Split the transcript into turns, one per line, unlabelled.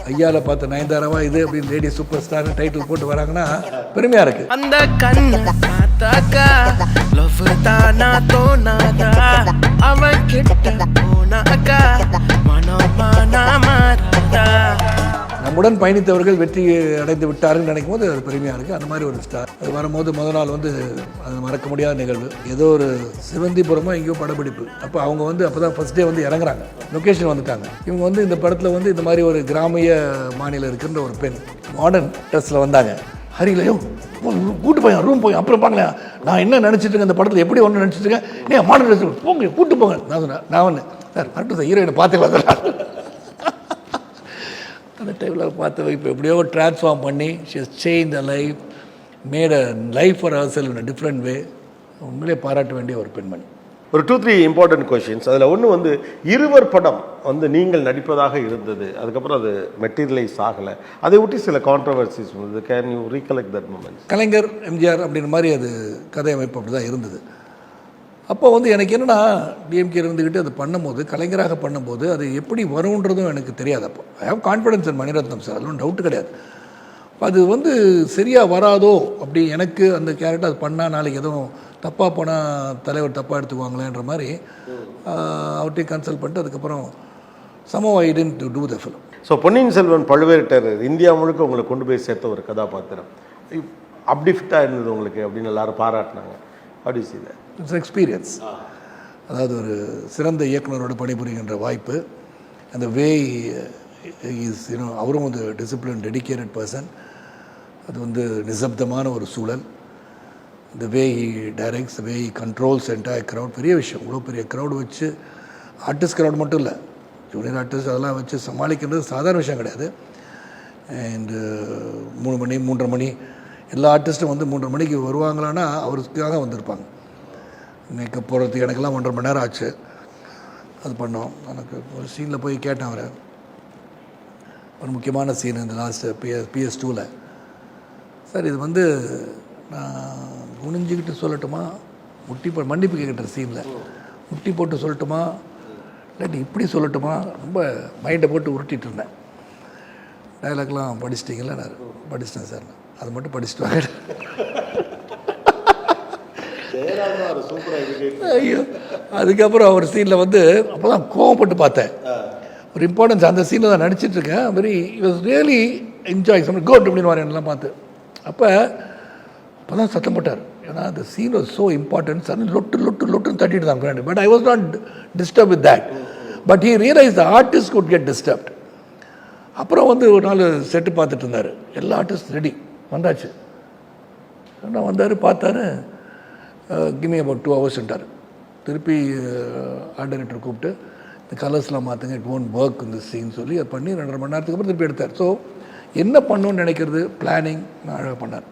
ஐயாவில் பார்த்த நயன்தாராவா இது அப்படின்னு லேடி சூப்பர் ஸ்டார்னு டைட்டில் போட்டு வராங்கன்னா பெருமையாக இருக்குது.
அந்த கண்ணை பார்த்தாக்கா லவ் தானா தோணாதா, அவன் கிட்ட போனாக்கா மனமானா மாறாதா.
நம்முடன் பயணித்தவர்கள் வெற்றி அடைந்து விட்டாருன்னு நினைக்கும் போது அது பெருமையாக இருக்குது. அந்த மாதிரி ஒரு ஸ்டார் அது வரும்போது முதல் நாள் வந்து அது மறக்க முடியாத நிகழ்வு. ஏதோ ஒரு சிவந்திபுரமோ எங்கேயோ படப்பிடிப்பு. அப்போ அவங்க வந்து அப்போ தான் ஃபஸ்ட் டே வந்து இறங்குறாங்க, லொக்கேஷன் வந்துட்டாங்க. இவங்க வந்து இந்த படத்தில் வந்து இந்த மாதிரி ஒரு கிராமிய மாநிலம் இருக்கின்ற ஒரு பெண் மாடர்ன் ட்ரெஸ்ஸில் வந்தாங்க. ஹரிலையோ கூட்டு போய் ரூம் போய் அப்புறம் பாங்களேன், நான் என்ன நினச்சிட்டு இருக்கேன் இந்த படத்தில் எப்படி ஒன்று நினச்சிட்டு இருக்கேன், நீ மாடர்ன் ட்ரெஸ் போங்க கூட்டு போங்க. நான் சொன்னேன், நான் ஒன்று சார் வரட்டும் சார், ஹீரோயினை பார்த்து வந்துடுறேன். அந்த டைமில் பார்த்து இப்போ எப்படியோ ட்ரான்ஸ்ஃபார்ம் பண்ணி she has change the life, made a life for her self in a different way. உண்மையிலே பாராட்ட வேண்டிய ஒரு பெண்மணி.
ஒரு 2-3 இம்பார்ட்டன்ட் கொஷின்ஸ். அதில் ஒன்று வந்து இருவர் படம் வந்து நீங்கள் நடிப்பதாக இருந்தது, அதுக்கப்புறம் அது மெட்டீரியலைஸ் ஆகலை, அதை ஒட்டி சில கான்ட்ரவர்சிஸ் வந்தது. Can you recollect that moments?
Kalaignar MGR அப்படின்ற மாதிரி அது கதை அமைப்பு அப்படி தான் இருந்தது. அப்போ வந்து எனக்கு என்னென்னா டிஎம்கே இருந்துக்கிட்டு அது பண்ணும்போது, கலைஞராக பண்ணும்போது அது எப்படி வரும்ன்றதும் எனக்கு தெரியாது. அப்போ I have confidence in Mani Ratnam sir, அதுவும் டவுட்டு கிடையாது. அது வந்து சரியாக வராதோ அப்படி எனக்கு அந்த கேரக்டர் அது பண்ணால் நாளைக்கு எதுவும் தப்பாக போனால் தலைவர் தப்பாக எடுத்துக்குவாங்களேன்ற மாதிரி அவர்கிட்டையும் கன்சல்ட் பண்ணிட்டு அதுக்கப்புறம் somehow I didn't do the film.
So Ponniyin Selvan Pazhuvettarayar India முழுக்க உங்களை கொண்டு போய் சேர்த்த ஒரு கதாபாத்திரம், அப்படி ஃபிட்டாக இருந்தது உங்களுக்கு அப்படின்னு எல்லாரும் பாராட்டினாங்க. அப்படி செய்த
இட்ஸ் எக்ஸ்பீரியன்ஸ். அதாவது ஒரு சிறந்த இயக்குனரோட பணிபுரிகின்ற வாய்ப்பு. அந்த வே இஸ் அவரும் வந்து டிசிப்ளின் டெடிக்கேட்டட் பர்சன். அது வந்து நிசப்தமான ஒரு சூழல். இந்த way he directs, way he controls entire crowd. பெரிய விஷயம், இவ்வளோ பெரிய க்ரௌடு வச்சு, ஆர்டிஸ்ட் க்ரௌட் மட்டும் இல்லை, ஜூனியர் ஆர்டிஸ்ட் அதெல்லாம் வச்சு சமாளிக்கிறது சாதாரண விஷயம் கிடையாது. அண்டு 3 மணி 3:30 மணி எல்லா ஆர்டிஸ்ட்டும் வந்து 3:30 மணிக்கு வருவாங்களான்னா அவருக்காக வந்திருப்பாங்க. மேக்கப் போகிறதுக்கு எனக்கெல்லாம் 1.5 மணி நேரம் ஆச்சு. அது பண்ணோம். எனக்கு ஒரு சீனில் போய் கேட்டேன் அவரை, ஒரு முக்கியமான சீன் இந்த லாஸ்ட்டு PS2ல், சார் இது வந்து நான் குனிஞ்சிக்கிட்டு சொல்லட்டுமா, மன்னிப்பு கேட்குற சீனில் முட்டி போட்டு சொல்லட்டுமா, இல்லாட்டி இப்படி சொல்லட்டுமா, ரொம்ப மைண்டை போட்டு உருட்டிகிட்டு இருந்தேன். டைலாக்லாம் படிச்சிட்டிங்களா? நான் படிச்சிட்டேன் சார், அது மட்டும் படிச்சுட்டு வாங்க. ஐயோ, அதுக்கப்புறம் அவர் சீனில் வந்து அப்போ தான் கோவப்பட்டு பார்த்தேன். ஒரு இம்பார்ட்டன்ஸ் அந்த சீனில் தான் நடிச்சிட்ருக்கேன். Very was really enjoy some good அப்படின்னு வரேன்லாம் பார்த்து. அப்போ தான் சத்தம் போட்டார். ஏன்னா அந்த scene was so important. Sudden லொட்டுன்னு தட்டிட்டு தான் friend. But I was not disturb with that. But he realise the artist could get disturbed. அப்புறம் வந்து ஒரு நாள் செட்டு பார்த்துட்டு இருந்தார். எல்லா ஆர்டிஸ்ட் ரெடி வந்தாச்சு. நான் வந்தார், பார்த்தாரு, கிமி அபவுட் 2 ஹவர்ஸ்ன்ட்டார். திருப்பி ஆர்ட் டைரக்டர் கூப்பிட்டு இந்த கலர்ஸ்லாம் மாற்றுங்க, இட் ஒன்ட் ஒர்க் இந்த சீன் சொல்லி அது பண்ணி 2.5 மணி நேரத்துக்கு அப்புறம் திருப்பி எடுத்தார். ஸோ என்ன பண்ணணும்னு நினைக்கிறது பிளானிங் அழகாக பண்ணார்.